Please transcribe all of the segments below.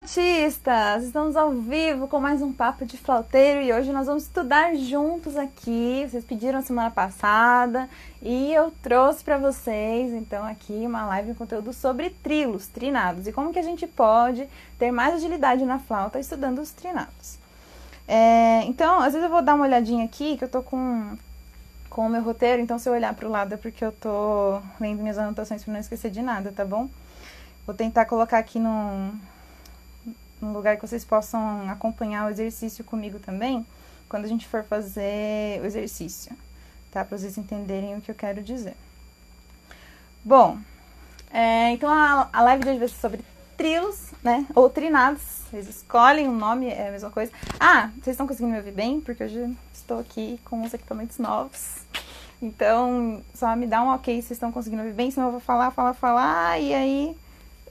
Flautistas, estamos ao vivo com mais um Papo de Flauteiro e hoje nós vamos estudar juntos aqui. Vocês pediram semana passada e eu trouxe para vocês, então, aqui uma live de conteúdo sobre trilos, trinados, e como que a gente pode ter mais agilidade na flauta estudando os trinados. Então, às vezes eu vou dar uma olhadinha aqui, que eu tô com o meu roteiro, então se eu olhar para o lado é porque eu tô lendo minhas anotações para não esquecer de nada, tá bom? Vou tentar colocar aqui num lugar que vocês possam acompanhar o exercício comigo também, quando a gente for fazer o exercício, tá? Para vocês entenderem o que eu quero dizer. Bom, então a live de hoje vai ser sobre trilos, né? Ou trinados, vocês escolhem o nome, é a mesma coisa. Ah, vocês estão conseguindo me ouvir bem? Porque hoje estou aqui com os equipamentos novos. Então, só me dá um ok se vocês estão conseguindo ouvir bem, senão eu vou falar, e aí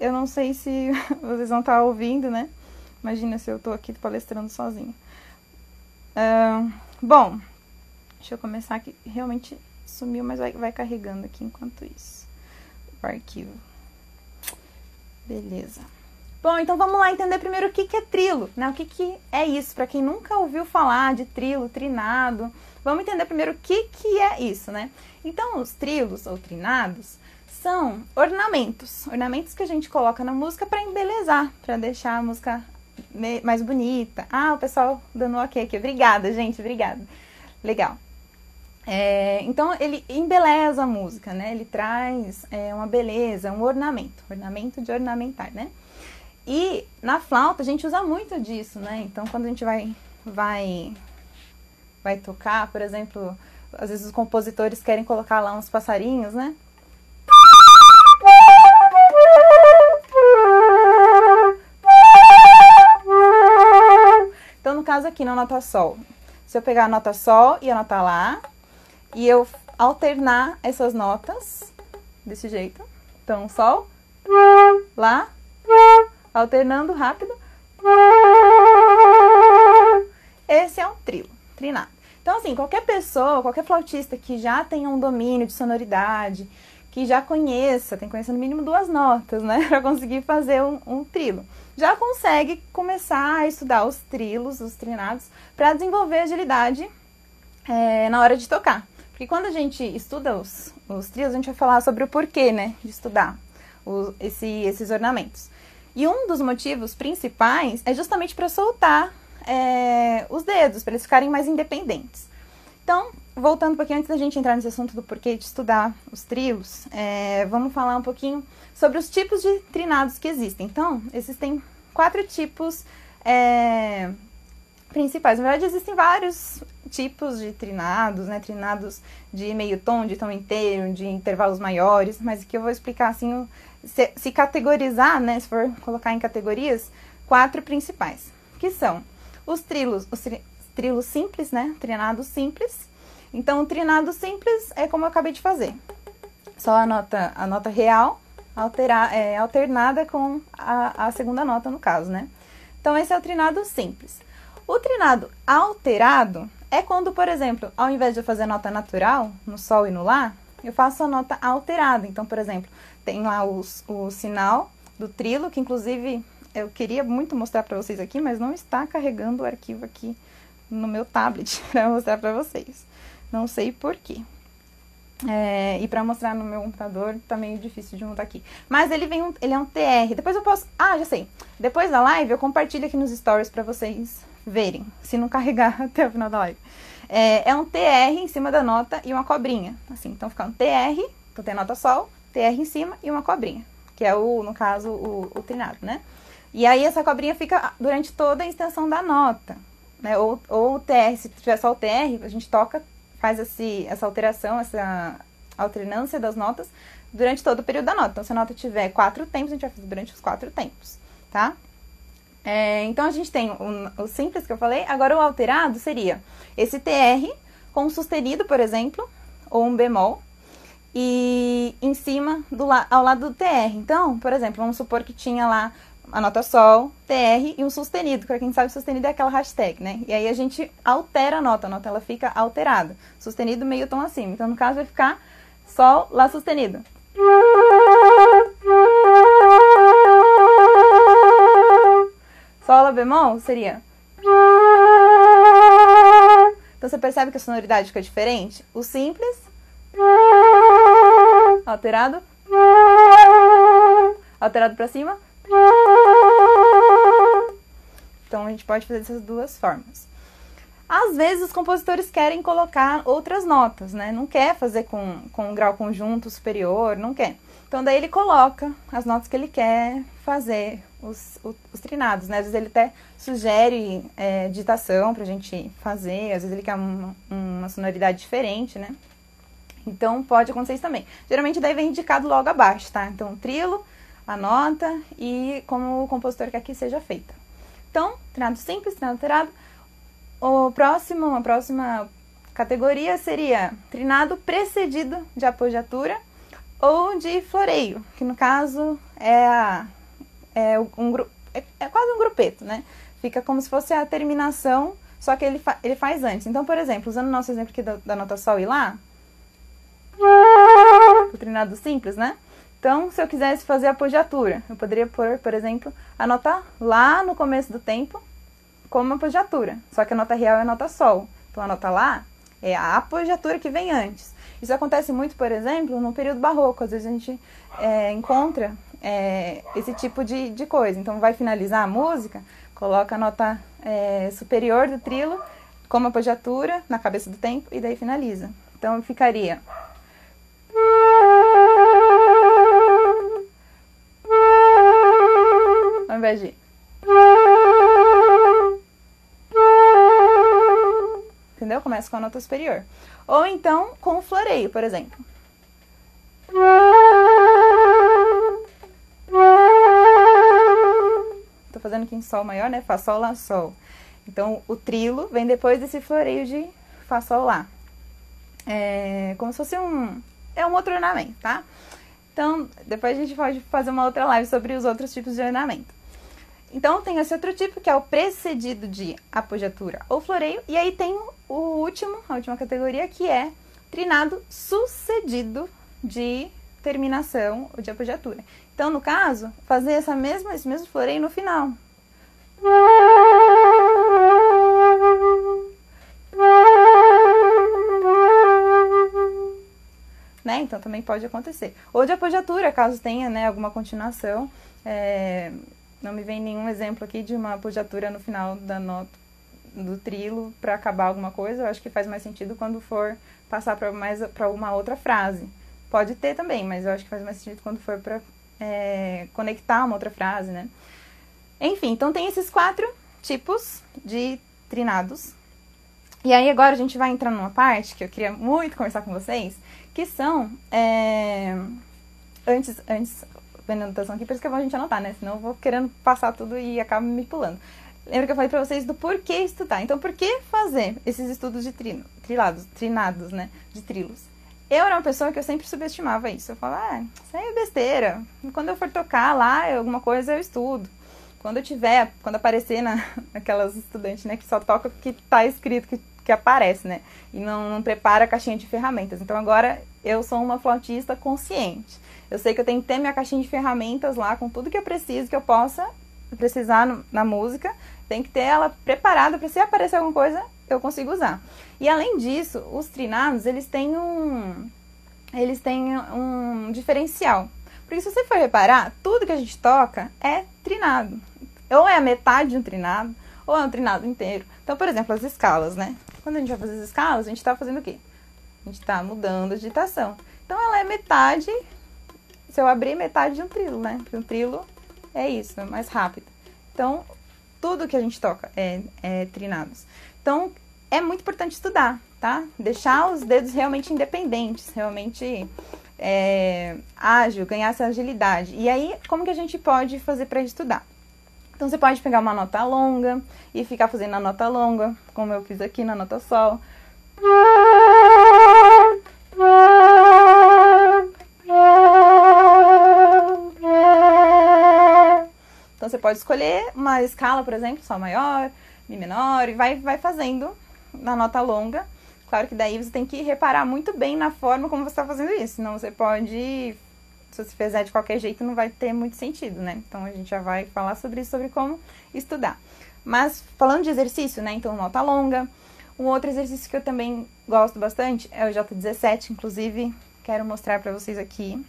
eu não sei se vocês vão estar ouvindo, né? Imagina se eu tô aqui palestrando sozinha. Bom, deixa eu começar aqui. Realmente sumiu, mas vai carregando aqui enquanto isso. O arquivo. Beleza. Bom, então vamos lá entender primeiro o que é trilo, né? O que é isso? Para quem nunca ouviu falar de trilo, trinado, vamos entender primeiro o que é isso, né? Então, os trilos ou trinados são ornamentos que a gente coloca na música para embelezar, para deixar a música mais bonita. Ah, o pessoal dando ok aqui. Obrigada, gente, obrigada. Legal. Então, ele embeleza a música, né? Ele traz uma beleza, um ornamento de ornamentar, né? E na flauta a gente usa muito disso, né? Então, quando a gente vai tocar, por exemplo, às vezes os compositores querem colocar lá uns passarinhos, né? Então, no caso aqui, na nota Sol, se eu pegar a nota Sol e a nota Lá, e eu alternar essas notas, desse jeito, então, Sol, Lá, alternando rápido, esse é um trilo, trinado. Então, assim, qualquer pessoa, qualquer flautista que já tenha um domínio de sonoridade, que já tem que conhecer no mínimo 2 notas, né, para conseguir fazer um trilo, já consegue começar a estudar os trilos, os trinados, para desenvolver agilidade na hora de tocar. Porque quando a gente estuda os trilos, a gente vai falar sobre o porquê, né, de estudar esses ornamentos. E um dos motivos principais é justamente para soltar os dedos, para eles ficarem mais independentes. Então, voltando um pouquinho, antes da gente entrar nesse assunto do porquê de estudar os trilos, vamos falar um pouquinho sobre os tipos de trinados que existem. Então, existem 4 tipos principais. Na verdade, existem vários tipos de trinados, né? Trinados de meio tom, de tom inteiro, de intervalos maiores, mas aqui eu vou explicar assim, se categorizar, né? Se for colocar em categorias, 4 principais, que são os trilos simples, né? Trinados simples. Então, o trinado simples é como eu acabei de fazer. Só a nota real alternada com a segunda nota, no caso, né? Então, esse é o trinado simples. O trinado alterado é quando, por exemplo, ao invés de eu fazer a nota natural, no Sol e no Lá, eu faço a nota alterada. Então, por exemplo, tem lá o sinal do trilo, que inclusive eu queria muito mostrar para vocês aqui, mas não está carregando o arquivo aqui no meu tablet para mostrar para vocês. Não sei por quê. E para mostrar no meu computador tá meio difícil de montar aqui. Mas ele é um TR. Depois eu posso... Ah, já sei. Depois da live eu compartilho aqui nos stories para vocês verem, se não carregar até o final da live. É um TR em cima da nota e uma cobrinha. Assim, então fica um TR, então tem a nota Sol, TR em cima e uma cobrinha, que é no caso, o trinado, né? E aí essa cobrinha fica durante toda a extensão da nota, né? Ou o TR, se tiver só o TR, a gente faz essa alteração, essa alternância das notas durante todo o período da nota. Então, se a nota tiver 4 tempos, a gente vai fazer durante os 4 tempos, tá? Então, a gente tem o simples que eu falei. Agora, o alterado seria esse TR com um sustenido, por exemplo, ou um bemol, e em cima, ao lado do TR. Então, por exemplo, vamos supor que tinha lá a nota Sol, TR e um sustenido. Para quem sabe, sustenido é aquela hashtag, né? E aí a gente altera a nota ela fica alterada. Sustenido meio tom acima. Então, no caso, vai ficar Sol, Lá sustenido. Sol, Lá bemol seria... Então você percebe que a sonoridade fica diferente? O simples, alterado, alterado para cima. Então a gente pode fazer dessas duas formas. Às vezes os compositores querem colocar outras notas, né? Não quer fazer com um grau conjunto superior, não quer. Então daí ele coloca as notas que ele quer fazer, os trinados, né? Às vezes ele até sugere digitação pra gente fazer, às vezes ele quer uma sonoridade diferente, né? Então pode acontecer isso também. Geralmente daí vem indicado logo abaixo, tá? Então trilo, a nota e como o compositor quer que seja feita. Então, trinado simples, trinado alterado. A próxima categoria seria trinado precedido de apogiatura ou de floreio, que no caso é quase um grupeto, né? Fica como se fosse a terminação, só que ele faz antes. Então, por exemplo, usando o nosso exemplo aqui da nota Sol e Lá, o trinado simples, né? Então, se eu quisesse fazer a apogiatura, eu poderia pôr, por exemplo, a nota Lá no começo do tempo como apogiatura, só que a nota real é a nota Sol. Então, a nota Lá é a apogiatura que vem antes. Isso acontece muito, por exemplo, no período barroco. Às vezes a gente encontra esse tipo de coisa. Então, vai finalizar a música, coloca a nota superior do trilo como apogiatura na cabeça do tempo e daí finaliza. Então, ficaria... Ao invés de... Entendeu? Começa com a nota superior. Ou então com o floreio, por exemplo. Tô fazendo aqui em Sol maior, né? Fá, Sol, Lá, Sol. Então o trilo vem depois desse floreio de Fá, Sol, Lá. É como se fosse um outro ornamento, tá? Então depois a gente pode fazer uma outra live sobre os outros tipos de ornamento. Então, tem esse outro tipo, que é o precedido de apogiatura ou floreio. E aí tem a última categoria, que é trinado sucedido de terminação ou de apogiatura. Então, no caso, fazer esse mesmo floreio no final. Né? Então, também pode acontecer. Ou de apogiatura, caso tenha, né, alguma continuação. Não me vem nenhum exemplo aqui de uma apogiatura no final da nota do trilo para acabar alguma coisa. Eu acho que faz mais sentido quando for passar para uma outra frase. Pode ter também, mas eu acho que faz mais sentido quando for para conectar uma outra frase, né? Enfim, então tem esses 4 tipos de trinados. E aí agora a gente vai entrar numa parte que eu queria muito conversar com vocês, que são... Antes vendo a anotação aqui, por isso que é bom a gente anotar, né? Senão eu vou querendo passar tudo e acabo me pulando. Lembra que eu falei pra vocês do porquê estudar. Então, por que fazer esses estudos de trinados, né? De trilos? Eu era uma pessoa que eu sempre subestimava isso. Eu falava, isso aí é besteira. Quando eu for tocar lá, alguma coisa eu estudo. Quando aparecer aquelas estudantes, né? Que só toca o que tá escrito, que aparece, né? E não prepara a caixinha de ferramentas. Então, agora eu sou uma flautista consciente. Eu sei que eu tenho que ter minha caixinha de ferramentas lá, com tudo que eu preciso, que eu possa precisar na música. Tem que ter ela preparada para se aparecer alguma coisa, eu consigo usar. E além disso, os trinados, eles têm um diferencial. Porque se você for reparar, tudo que a gente toca é trinado. Ou é a metade de um trinado, ou é um trinado inteiro. Então, por exemplo, as escalas, né? Quando a gente vai fazer as escalas, a gente está fazendo o quê? A gente está mudando a digitação. Então, ela é metade... Se eu abrir metade de um trilo, né? Porque um trilo é isso, é mais rápido. Então, tudo que a gente toca é trinados. Então, é muito importante estudar, tá? Deixar os dedos realmente independentes, realmente ágil, ganhar essa agilidade. E aí, como que a gente pode fazer para estudar? Então, você pode pegar uma nota longa e ficar fazendo a nota longa, como eu fiz aqui na nota Sol. Então, você pode escolher uma escala, por exemplo, Sol maior, Mi menor, e vai fazendo na nota longa. Claro que daí você tem que reparar muito bem na forma como você está fazendo isso, senão você pode se você fizer de qualquer jeito, não vai ter muito sentido, né? Então, a gente já vai falar sobre isso, sobre como estudar. Mas, falando de exercício, né? Então, nota longa. Um outro exercício que eu também gosto bastante é o J17, inclusive, quero mostrar pra vocês aqui,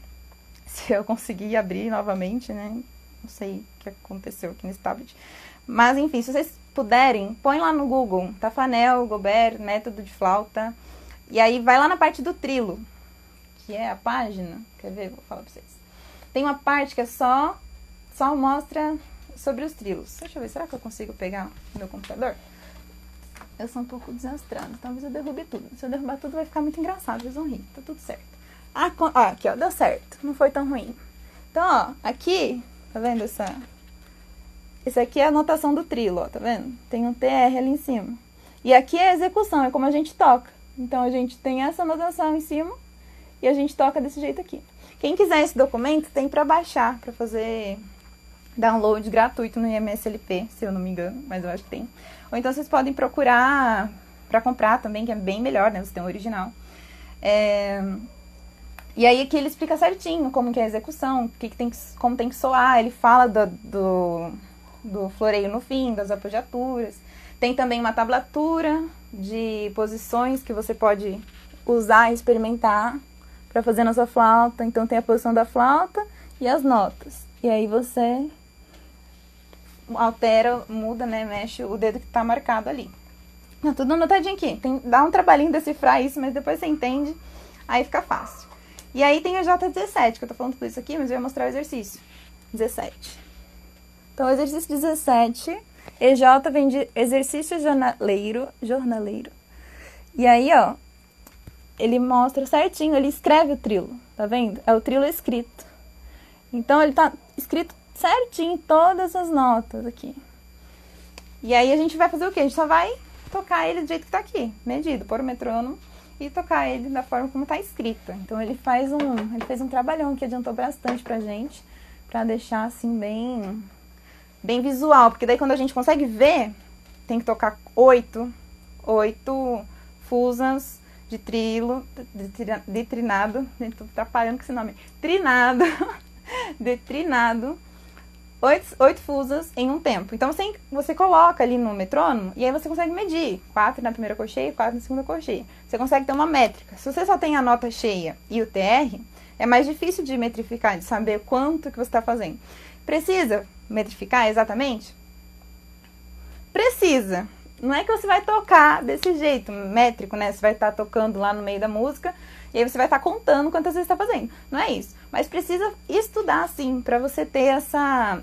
se eu conseguir abrir novamente, né? Não sei o que aconteceu aqui nesse tablet. Mas, enfim, se vocês puderem, põe lá no Google, Tafanel, Gobert, método de flauta. E aí, vai lá na parte do trilo, que é a página. Quer ver? Vou falar pra vocês. Tem uma parte que é só mostra sobre os trilos. Deixa eu ver, será que eu consigo pegar o meu computador? Eu sou um pouco desastrada, talvez eu derrube tudo. Se eu derrubar tudo, vai ficar muito engraçado, vocês vão rir, tá tudo certo. Aqui, ó, deu certo, não foi tão ruim. Então, ó, aqui, tá vendo essa... Esse aqui é a notação do trilo, ó, tá vendo? Tem um TR ali em cima. E aqui é a execução, é como a gente toca. Então, a gente tem essa notação em cima e a gente toca desse jeito aqui. Quem quiser esse documento, tem pra baixar, pra fazer download gratuito no IMSLP, se eu não me engano, mas eu acho que tem. Ou então vocês podem procurar pra comprar também, que é bem melhor, né? Você tem o original. E aí aqui ele explica certinho como que é a execução, como tem que soar, ele fala do floreio no fim, das apogiaturas. Tem também uma tablatura de posições que você pode usar e experimentar para fazer na sua flauta. Então tem a posição da flauta e as notas. E aí você altera, muda, né, mexe o dedo que tá marcado ali. Tá tudo anotadinho aqui. Dá um trabalhinho decifrar isso, mas depois você entende, aí fica fácil. E aí tem a J17, que eu tô falando tudo isso aqui, mas eu ia mostrar o exercício. 17. Então, o exercício 17, EJ vem de exercício jornaleiro. E aí, ó, ele mostra certinho, ele escreve o trilo, tá vendo? É o trilo escrito. Então, ele tá escrito certinho todas as notas aqui. E aí, a gente vai fazer o quê? A gente só vai tocar ele do jeito que tá aqui, medido, pôr o metrônomo e tocar ele da forma como tá escrito. Então, ele fez um trabalhão que adiantou bastante pra gente, pra deixar, assim, bem visual, porque daí quando a gente consegue ver, tem que tocar 8 fusas de trilo, de trinado, tô atrapalhando com esse nome, de trinado, 8 fusas em um tempo. Então você coloca ali no metrônomo e aí você consegue medir 4 na primeira corcheia e 4 na segunda corcheia. Você consegue ter uma métrica. Se você só tem a nota cheia e o TR, é mais difícil de metrificar, de saber quanto que você está fazendo. Precisa metrificar exatamente? Precisa. Não é que você vai tocar desse jeito, métrico, né? Você vai estar tocando lá no meio da música e aí você vai estar contando quantas vezes está fazendo. Não é isso. Mas precisa estudar, sim, para você ter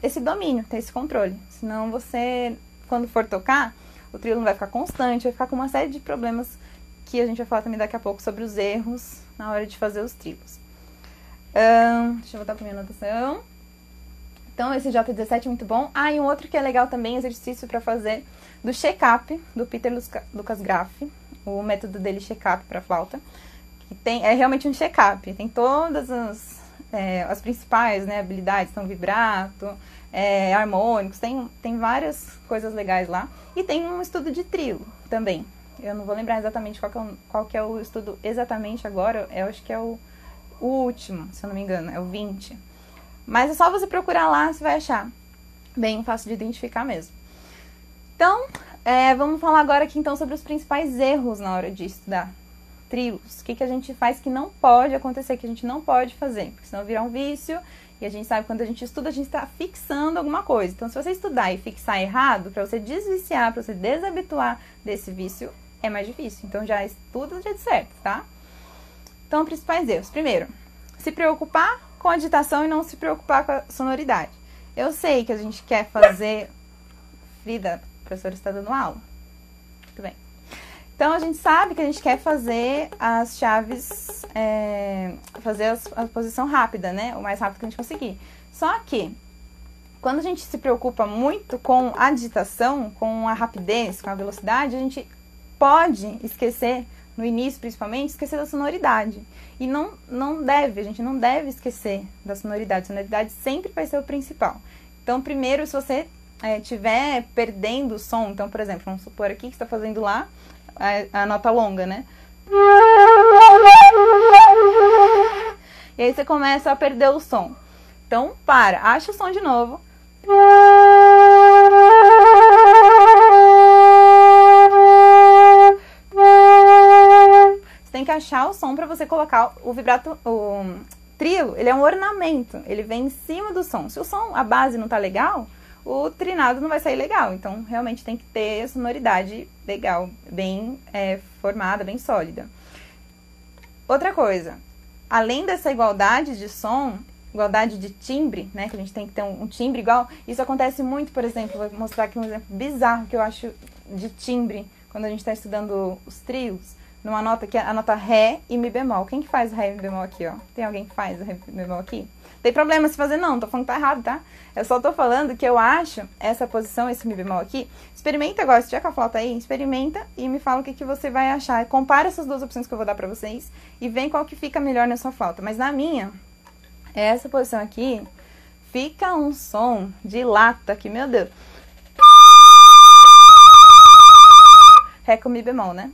esse domínio, ter esse controle. Senão você, quando for tocar, o trilo não vai ficar constante, vai ficar com uma série de problemas que a gente vai falar também daqui a pouco sobre os erros na hora de fazer os trilos. Deixa eu voltar para minha anotação. Então, esse J17 é muito bom. E um outro que é legal também, exercício para fazer do check-up, do Peter Lucas Graf, o método dele check-up para flauta. Que é realmente um check-up, tem todas as principais, né, habilidades, então vibrato, harmônicos, tem várias coisas legais lá. E tem um estudo de trilo também. Eu não vou lembrar exatamente qual que é o estudo exatamente agora, eu acho que é o último, se eu não me engano, é o 20. Mas é só você procurar lá, você vai achar. Bem fácil de identificar mesmo. Então, vamos falar agora aqui então sobre os principais erros na hora de estudar trilos. O que a gente faz que não pode acontecer, que a gente não pode fazer, porque senão virar um vício. E a gente sabe que quando a gente estuda, a gente está fixando alguma coisa. Então, se você estudar e fixar errado, para você desviciar, para você desabituar desse vício, é mais difícil. Então, já estuda do jeito certo, tá? Então, principais erros. Primeiro, se preocupar com a digitação e não se preocupar com a sonoridade. Eu sei que a gente quer fazer... Frida, a professora está dando aula? Muito bem. Então, a gente sabe que a gente quer fazer as chaves, fazer a posição rápida, né? O mais rápido que a gente conseguir. Só que, quando a gente se preocupa muito com a digitação, com a rapidez, com a velocidade, a gente pode esquecer, no início principalmente, esquecer da sonoridade. E a gente não deve esquecer da sonoridade. A sonoridade sempre vai ser o principal. Então, primeiro, se você estiver perdendo o som, então, por exemplo, vamos supor aqui que você está fazendo lá a nota longa, né? E aí você começa a perder o som. Então, acha o som de novo. Você tem que achar o som para você colocar o vibrato, o trilo, ele é um ornamento, ele vem em cima do som. Se o som, a base não tá legal, o trinado não vai sair legal. Então, realmente tem que ter a sonoridade legal, bem formada, bem sólida. Outra coisa, além dessa igualdade de som, igualdade de timbre, né, que a gente tem que ter um timbre igual, isso acontece muito, por exemplo, vou mostrar aqui um exemplo bizarro que eu acho de timbre, quando a gente está estudando os trios, numa nota que é a nota Ré e Mi bemol. Quem que faz Ré e Mi bemol aqui, ó? Tem alguém que faz o Ré e Mi bemol aqui? Tem problema se fazer não, tô falando que tá errado, tá? Eu só tô falando que eu acho essa posição, esse Mi bemol aqui, experimenta agora, se tiver com a flauta aí, experimenta e me fala o que você vai achar. Compara essas duas opções que eu vou dar pra vocês e vê qual que fica melhor na sua flauta. Mas na minha, essa posição aqui, fica um som de lata aqui, meu Deus. Ré com Mi bemol, né?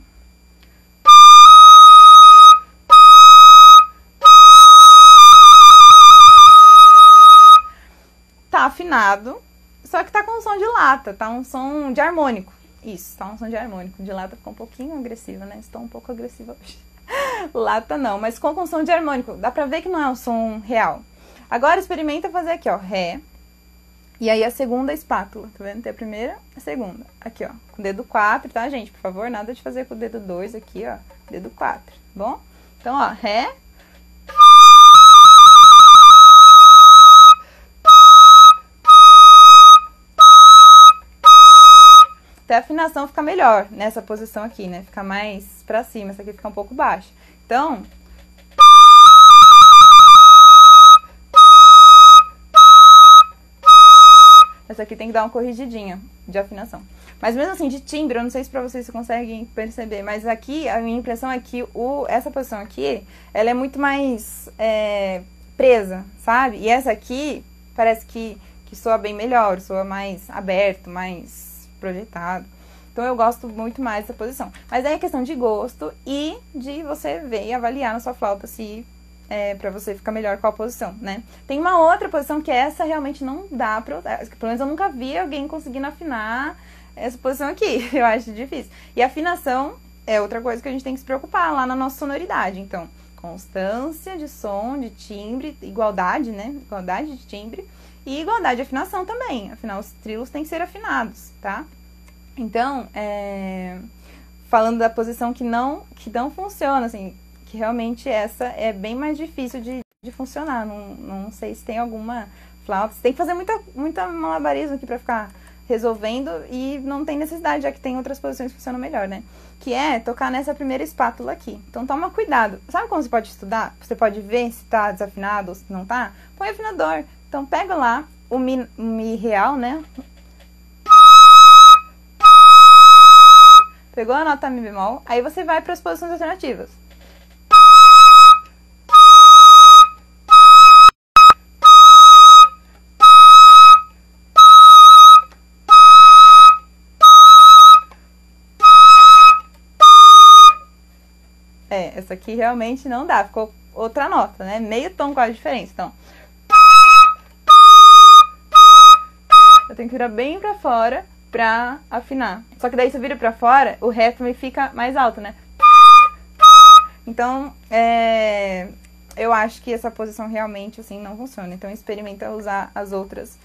Tá afinado, só que tá com um som de lata, tá um som de harmônico. Isso, tá um som de harmônico. De lata ficou um pouquinho agressiva, né? Estou um pouco agressiva hoje. Lata não, mas com som de harmônico. Dá pra ver que não é um som real. Agora experimenta fazer aqui, ó, Ré. E aí a segunda espátula, tá vendo? Tem a primeira, a segunda. Aqui, ó, com o dedo 4, tá, gente? Por favor, nada de fazer com o dedo 2 aqui, ó. Dedo 4, tá bom? Então, ó, Ré. Até a afinação fica melhor nessa posição aqui, né? Fica mais pra cima, essa aqui fica um pouco baixa. Então, essa aqui tem que dar uma corrigidinha de afinação. Mas mesmo assim, de timbre, eu não sei se pra vocês conseguem perceber, mas aqui, a minha impressão é que essa posição aqui, ela é muito mais presa, sabe? E essa aqui, parece que soa bem melhor, soa mais aberto, mais projetado. Então eu gosto muito mais dessa posição. Mas aí é questão de gosto e de você ver e avaliar na sua flauta se pra você ficar melhor com a posição, né? Tem uma outra posição que essa realmente não dá pra usar. Pelo menos eu nunca vi alguém conseguindo afinar essa posição aqui. Eu acho difícil. E afinação é outra coisa que a gente tem que se preocupar lá na nossa sonoridade. Então, constância de som, de timbre, igualdade, né? Igualdade de timbre. E igualdade de afinação também. Afinal, os trilos têm que ser afinados, tá? Então, falando da posição que não funciona, assim, que realmente essa é bem mais difícil de funcionar. Não sei se tem alguma flauta. Você tem que fazer muita malabarismo aqui pra ficar resolvendo e não tem necessidade, já que tem outras posições que funcionam melhor, né? Que é tocar nessa primeira espátula aqui. Então toma cuidado. Sabe como você pode estudar? Você pode ver se tá desafinado ou se não tá? Põe afinador. Então pega lá o Mi real, né? Pegou a nota Mi bemol, aí você vai para as posições alternativas. Essa aqui realmente não dá, ficou outra nota, né? Meio tom com a diferença, então. Eu tenho que virar bem pra fora pra afinar. Só que daí você vira pra fora, o Ré também fica mais alto, né? Então, eu acho que essa posição realmente, assim, não funciona. Então, experimenta usar as outras.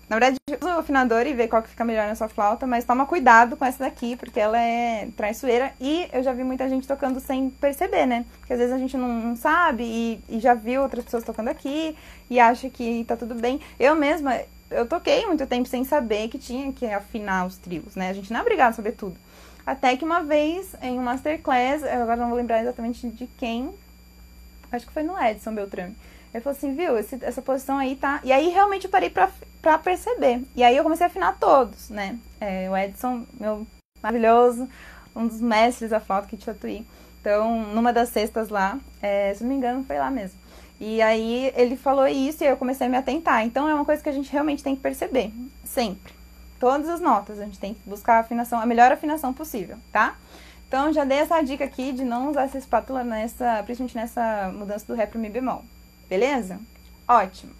Na verdade, usa o afinador e vê qual que fica melhor na sua flauta, mas toma cuidado com essa daqui, porque ela é traiçoeira. E eu já vi muita gente tocando sem perceber, né? Porque às vezes a gente não sabe e já viu outras pessoas tocando aqui e acha que tá tudo bem. Eu mesma, eu toquei muito tempo sem saber que tinha que afinar os trios, né? A gente não é obrigado a saber tudo. Até que uma vez, em um masterclass, eu agora não vou lembrar exatamente de quem, acho que foi no Edson Beltrame. Ele falou assim, viu, essa posição aí tá... E aí realmente eu parei pra perceber. E aí eu comecei a afinar todos, né? O Edson, meu maravilhoso, um dos mestres da flauta aqui de Tatuí. Então, numa das sextas lá, se não me engano, foi lá mesmo. E aí ele falou isso e eu comecei a me atentar. Então é uma coisa que a gente realmente tem que perceber, sempre. Todas as notas, a gente tem que buscar a afinação, a melhor afinação possível, tá? Então já dei essa dica aqui de não usar essa espátula principalmente nessa mudança do Ré pro Mi bemol. beleza? Ótimo.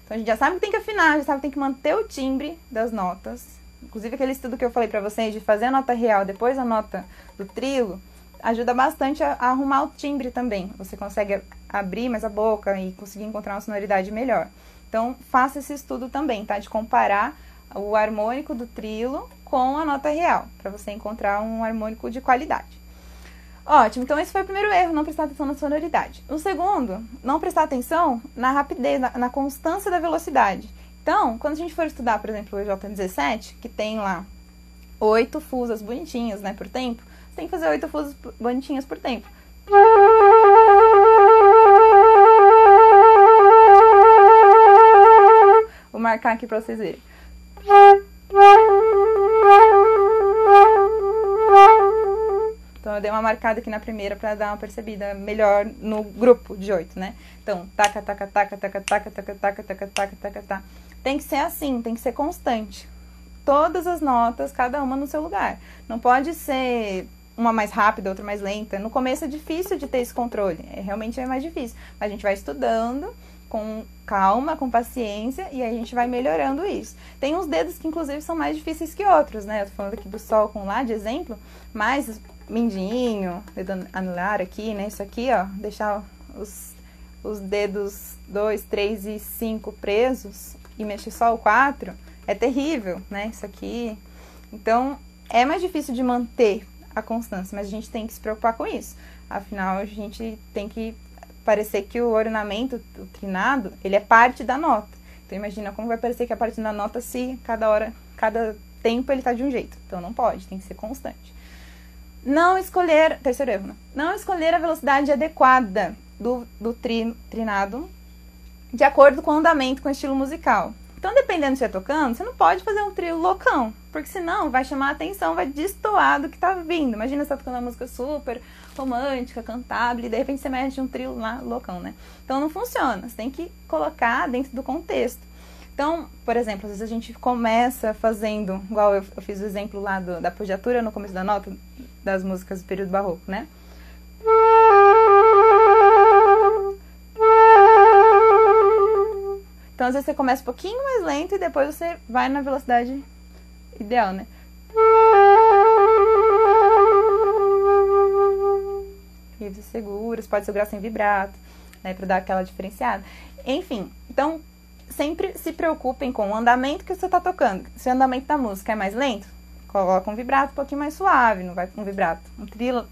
Então a gente já sabe que tem que afinar, já sabe que tem que manter o timbre das notas. Inclusive aquele estudo que eu falei pra vocês de fazer a nota real, depois a nota do trilo, ajuda bastante a arrumar o timbre também. Você consegue abrir mais a boca e conseguir encontrar uma sonoridade melhor. Então faça esse estudo também, tá? De comparar o harmônico do trilo com a nota real, para você encontrar um harmônico de qualidade. Ótimo, então esse foi o primeiro erro, não prestar atenção na sonoridade. O segundo, não prestar atenção na rapidez, na constância da velocidade. Então, quando a gente for estudar, por exemplo, o EJ17, que tem lá 8 fusas bonitinhas, né, por tempo, você tem que fazer 8 fusas bonitinhas por tempo. Vou marcar aqui para vocês verem. Então eu dei uma marcada aqui na primeira para dar uma percebida melhor no grupo de 8, né? Então, taca, taca, taca, taca, taca, taca, taca, taca, taca, taca, taca. Tem que ser assim, tem que ser constante. Todas as notas, cada uma no seu lugar. Não pode ser uma mais rápida, outra mais lenta. No começo é difícil de ter esse controle, realmente é mais difícil. Mas a gente vai estudando com calma, com paciência, e aí a gente vai melhorando isso. Tem uns dedos que inclusive são mais difíceis que outros, né? Eu tô falando aqui do Sol com Lá de exemplo, mas mindinho, dedo anular aqui, né? Isso aqui, ó, deixar os dedos 2, 3 e 5 presos e mexer só o 4 é terrível, né? Isso aqui. Então, é mais difícil de manter a constância, mas a gente tem que se preocupar com isso. Afinal, a gente tem que parecer que o ornamento, o trinado, ele é parte da nota. Então, imagina como vai parecer que é parte da nota se cada hora, cada tempo ele tá de um jeito. Então, não pode, tem que ser constante. Não escolher, terceiro erro, né? Não escolher a velocidade adequada do trinado de acordo com o andamento, com o estilo musical. Então, dependendo do que você está tocando, você não pode fazer um trilo loucão, porque senão vai chamar a atenção, vai destoar do que está vindo. Imagina você tá tocando uma música super romântica, cantável, e de repente você mexe um trilo lá loucão, né? Então, não funciona, você tem que colocar dentro do contexto. Então, por exemplo, às vezes a gente começa fazendo, igual eu fiz o exemplo lá da apogiatura no começo da nota, das músicas do período barroco, né? Então, às vezes você começa um pouquinho mais lento e depois você vai na velocidade ideal, né? E você segura, você pode segurar sem vibrato, né? Pra dar aquela diferenciada. Enfim, então, sempre se preocupem com o andamento que você tá tocando. Se o andamento da música é mais lento, coloca um vibrato um pouquinho mais suave, não vai com um vibrato. Um trilo,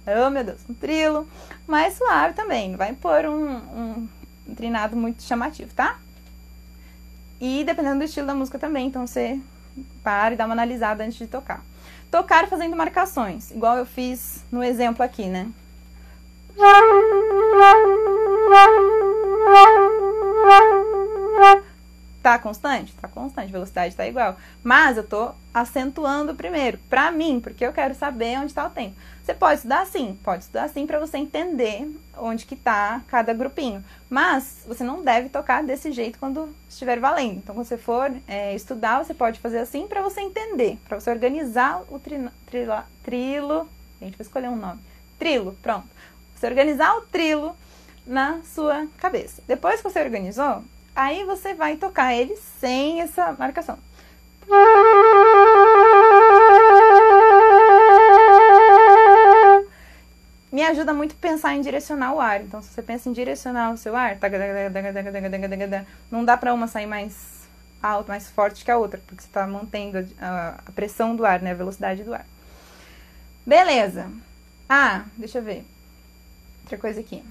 oh meu Deus, um trilo mais suave também, não vai pôr um trinado muito chamativo, tá? E dependendo do estilo da música também, então você para e dá uma analisada antes de tocar. Tocar fazendo marcações, igual eu fiz no exemplo aqui, né? Tá constante? Tá constante, velocidade tá igual. Mas eu tô acentuando primeiro, pra mim, porque eu quero saber onde tá o tempo. Você pode estudar assim pra você entender onde que tá cada grupinho. Mas você não deve tocar desse jeito quando estiver valendo. Então, quando você for estudar, você pode fazer assim pra você entender, pra você organizar o trilo. Gente, vou escolher um nome. Trilo, pronto. Você organizar o trilo na sua cabeça. Depois que você organizou, aí você vai tocar ele sem essa marcação. Me ajuda muito a pensar em direcionar o ar. Então, se você pensa em direcionar o seu ar, não dá pra uma sair mais alta, mais forte que a outra, porque você tá mantendo a pressão do ar, né? A velocidade do ar. Beleza. Deixa eu ver. Outra coisa aqui.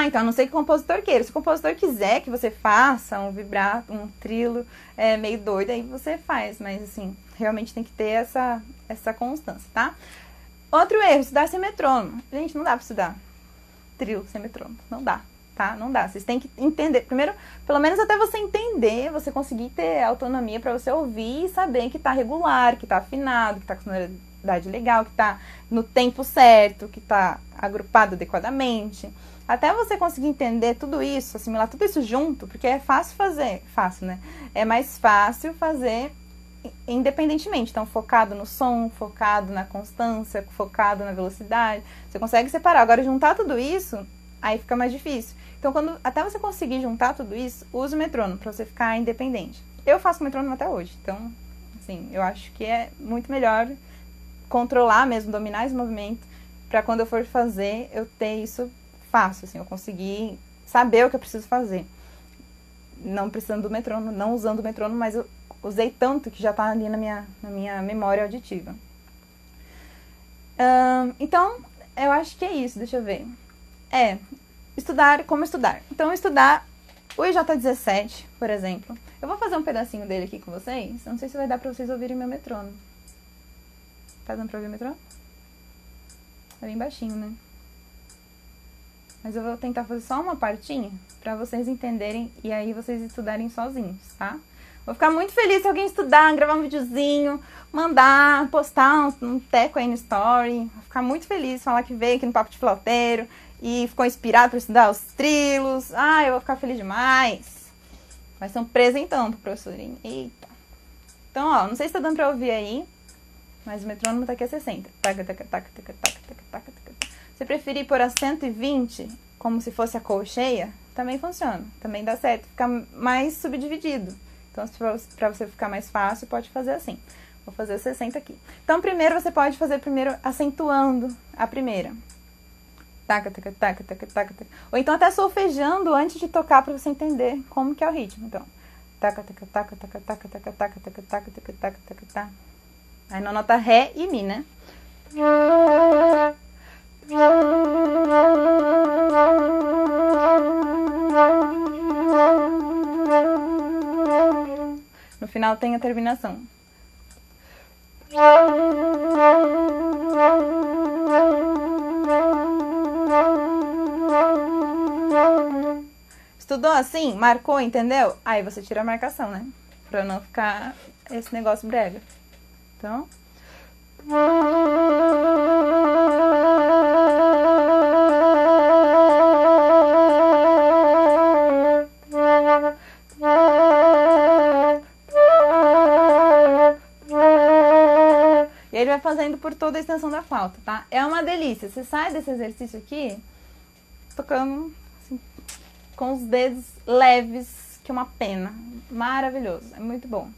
Então, a não ser que o compositor queira. Se o compositor quiser que você faça um vibrato, um trilo meio doido, aí você faz. Mas, assim, realmente tem que ter essa constância, tá? Outro erro, estudar sem metrônomo. Gente, não dá pra estudar trilo sem metrônomo. Não dá, tá? Não dá. Vocês têm que entender. Primeiro, pelo menos até você entender, você conseguir ter autonomia pra você ouvir e saber que tá regular, que tá afinado, que tá com sonoridade legal, que tá no tempo certo, que tá agrupado adequadamente. Até você conseguir entender tudo isso, assimilar tudo isso junto, porque é fácil fazer, fácil, né? É mais fácil fazer independentemente. Então, focado no som, focado na constância, focado na velocidade. Você consegue separar. Agora, juntar tudo isso, aí fica mais difícil. Então, até você conseguir juntar tudo isso, use o metrônomo para você ficar independente. Eu faço metrônomo até hoje. Então, assim, eu acho que é muito melhor controlar mesmo, dominar esse movimento, para quando eu for fazer, eu ter isso fácil, assim, eu conseguir saber o que eu preciso fazer. Não precisando do metrônomo, não usando o metrônomo, mas eu usei tanto que já está ali na minha memória auditiva. Então, eu acho que é isso, deixa eu ver. Como estudar. Então, estudar o IJ17, por exemplo. Eu vou fazer um pedacinho dele aqui com vocês. Não sei se vai dar pra vocês ouvirem meu metrônomo. Tá dando pra ouvir o metrônomo? É bem baixinho, né? Mas eu vou tentar fazer só uma partinha pra vocês entenderem e aí vocês estudarem sozinhos, tá? Vou ficar muito feliz se alguém estudar, gravar um videozinho, mandar, postar um teco aí no story. Vou ficar muito feliz, falar que veio aqui no Papo de Flauteiro e ficou inspirado para estudar os trilos. Eu vou ficar feliz demais. Vai ser um presentão pro professorinho. Eita. Então, ó, não sei se tá dando pra ouvir aí, mas o metrônomo tá aqui a 60. Se preferir pôr a 120, como se fosse a colcheia, também funciona. Também dá certo. Fica mais subdividido. Então, para você ficar mais fácil, pode fazer assim. Vou fazer 60 aqui. Então, primeiro você pode fazer acentuando a primeira. Taca, taca, taca, taca, taca, taca. Ou então até solfejando antes de tocar para você entender como que é o ritmo. Então, taca, taca, taca, taca, taca, taca, taca, taca, taca, taca, taca, taca, taca. Aí na nota Ré e Mi, né? No final tem a terminação. Estudou assim? Marcou, entendeu? Aí você tira a marcação, né? Pra não ficar esse negócio brega. Então... E ele vai fazendo por toda a extensão da flauta, tá? É uma delícia. Você sai desse exercício aqui tocando assim, com os dedos leves, que é uma pena. Maravilhoso. É muito bom.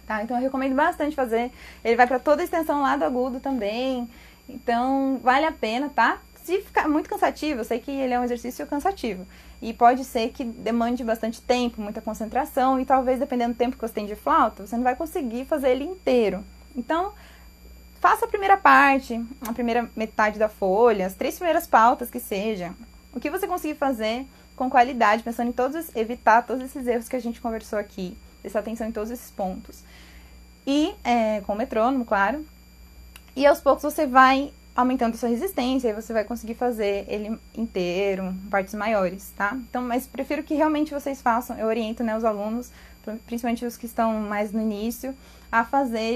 Tá? Então eu recomendo bastante fazer. Ele vai pra toda a extensão lá do agudo também. Então vale a pena, tá? Se ficar muito cansativo, eu sei que ele é um exercício cansativo. E pode ser que demande bastante tempo, muita concentração. E talvez, dependendo do tempo que você tem de flauta, você não vai conseguir fazer ele inteiro. Então... faça a primeira parte, a primeira metade da folha, as 3 primeiras pautas que seja. O que você conseguir fazer com qualidade, pensando em evitar todos esses erros que a gente conversou aqui. Prestar atenção em todos esses pontos. E com o metrônomo, claro. E aos poucos você vai aumentando a sua resistência e você vai conseguir fazer ele inteiro, partes maiores, tá? Então, mas prefiro que realmente vocês façam. Eu oriento, né, os alunos, principalmente os que estão mais no início, a fazer.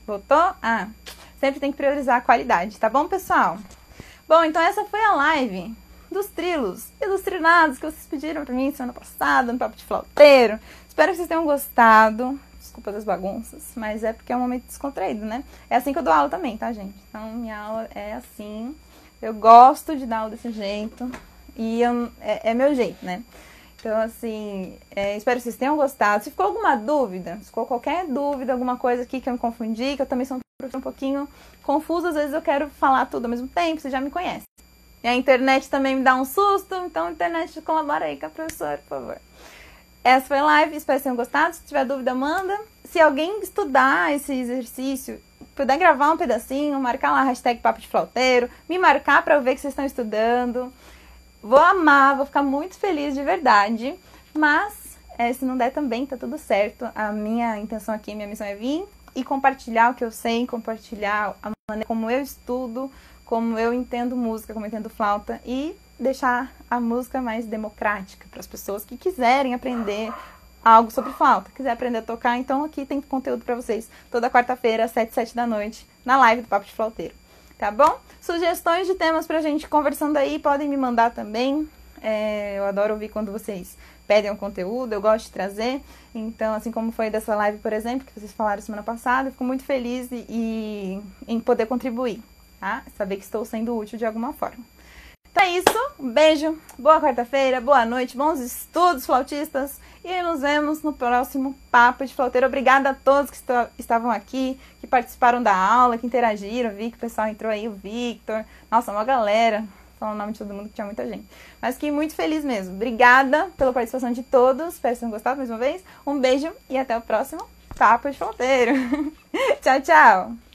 Voltou? Sempre tem que priorizar a qualidade, tá bom, pessoal? Bom, então essa foi a live dos trilos e dos trinados que vocês pediram pra mim semana passada, no Papo de Flauteiro. Espero que vocês tenham gostado. Desculpa das bagunças, mas é porque é um momento descontraído, né? É assim que eu dou aula também, tá, gente? Então, minha aula é assim. Eu gosto de dar aula desse jeito e é meu jeito, né? Então, assim, espero que vocês tenham gostado. Se ficou alguma dúvida, se ficou qualquer dúvida, alguma coisa aqui que eu me confundi, que eu também sou um pouquinho confusa, às vezes eu quero falar tudo ao mesmo tempo, você já me conhece. E a internet também me dá um susto, então a internet colabora aí com a professora, por favor. Essa foi a live, espero que tenham gostado. Se tiver dúvida, manda. Se alguém estudar esse exercício, puder gravar um pedacinho, marcar lá a hashtag Papo de Flauteiro, me marcar para eu ver que vocês estão estudando. Vou amar, vou ficar muito feliz de verdade. Mas, se não der também, tá tudo certo. A minha intenção aqui, minha missão é vir e compartilhar o que eu sei, compartilhar a maneira como eu estudo, como eu entendo música, como eu entendo flauta e deixar a música mais democrática para as pessoas que quiserem aprender algo sobre flauta, quiser aprender a tocar. Então aqui tem conteúdo para vocês toda quarta-feira, às 7 da noite, na live do Papo de Flauteiro. Tá bom? Sugestões de temas pra gente conversando aí, podem me mandar também. Eu adoro ouvir quando vocês pedem um conteúdo, eu gosto de trazer. Então, assim como foi dessa live, por exemplo, que vocês falaram semana passada, eu fico muito feliz em poder contribuir, tá? Saber que estou sendo útil de alguma forma. Então é isso, um beijo, boa quarta-feira, boa noite, bons estudos, flautistas, e nos vemos no próximo Papo de Flauteiro. Obrigada a todos que estavam aqui, que participaram da aula, que interagiram. Vi que o pessoal entrou aí, o Victor, nossa, uma galera, falando o nome de todo mundo, que tinha muita gente. Mas fiquei muito feliz mesmo. Obrigada pela participação de todos, espero que tenham gostado mais uma vez. Um beijo e até o próximo Papo de Flauteiro. Tchau, tchau!